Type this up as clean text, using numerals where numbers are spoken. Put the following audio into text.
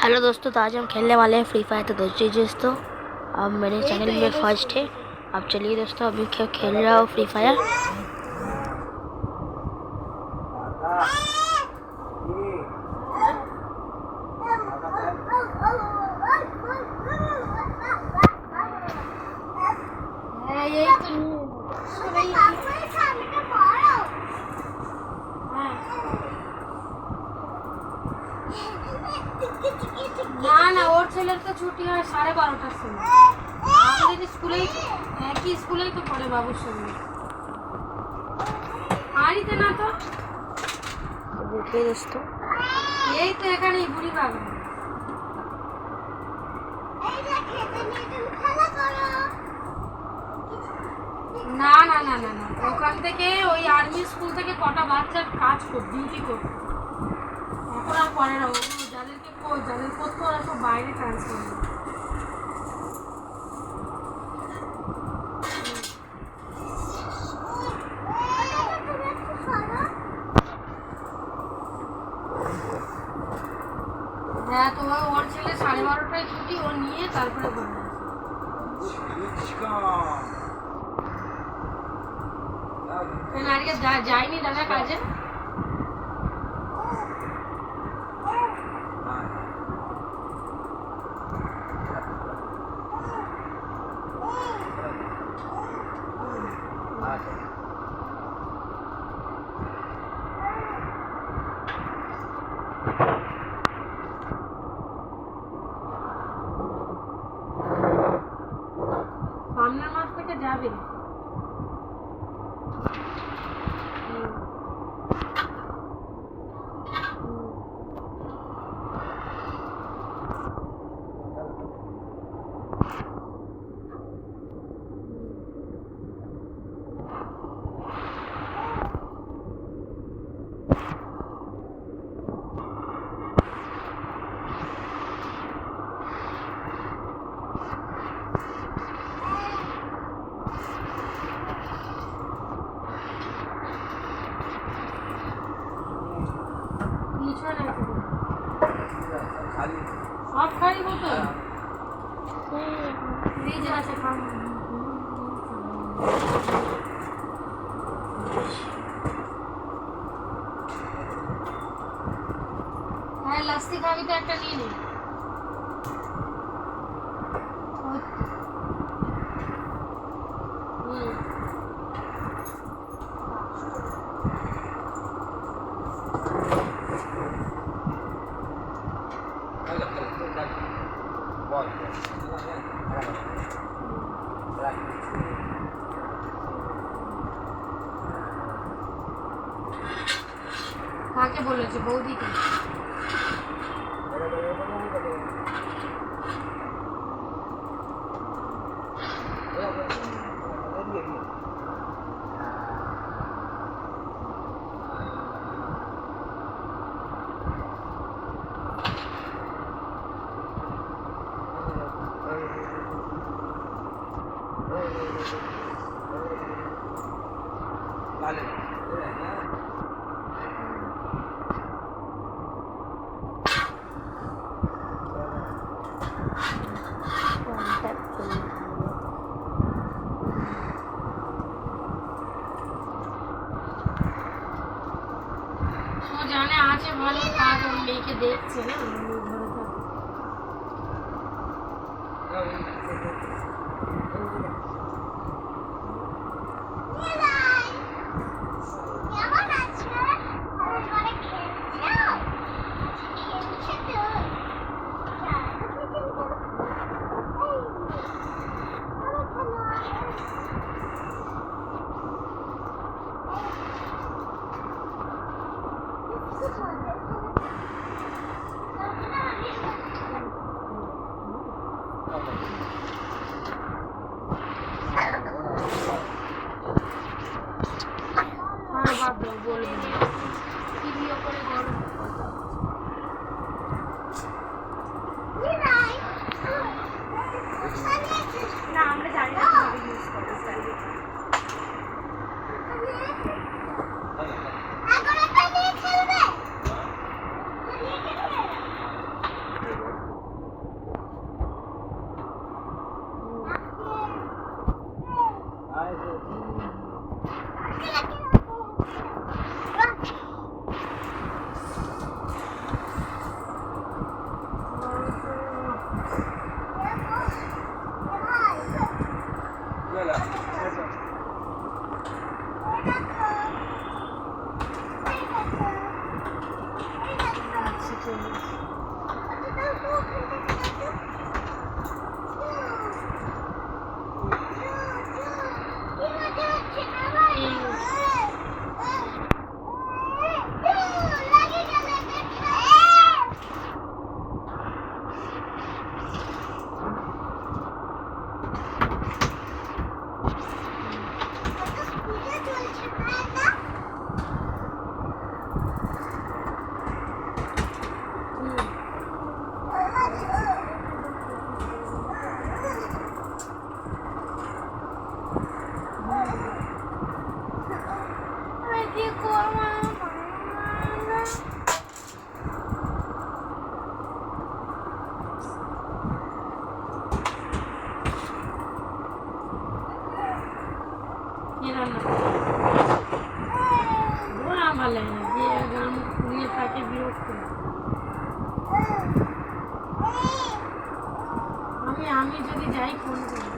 Hello दोस्तों, तो आज हम खेलने वाले हैं फ्री फायर। तो दोस्तों अब मेरे चैनल में फर्स्ट है। अब चलिए दोस्तों, अभी खेल रहा हूँ फ्री फायर। না না, ওর ছেলের তো ছুটি হয় 12:30টার সময়। আমাদের স্কুলেই একই স্কুলেই তো পড়ে বাবুর সঙ্গে। বাড়িতে না তো देखिए दोस्तों, এই তো এখানেই বুড়ি বাবু। না না না না না, ওখান থেকে ওই আর্মি স্কুল থেকে কটা বাচ্চার কাজ ডিউটি করতো, এখন আর পরে না। যাদের করতো ওরা সব বাইরে ট্রান্সফার হয়। হ্যাঁ, তো ওর ছেলে 12:30টায় ছুটি, ও নিয়ে তারপরে বাড়ি আজকে যায়নি দাদা কাজে। সামনের মাস থেকে যাবে। সব খাই বোতল ফ্রিজে আছে, খান। হ্যাঁ, লস্যি খাবি তো একটা নিয়ে নে। কাকে বলেছে? বৌদিকে। জানে আছে ভালো কাজ, ওর মেয়েকে দেখছে না, ঘরে ভালো লাগে না যে গান নিয়ে থাকে বিরক্ত আমি যদি যাই ফোন করি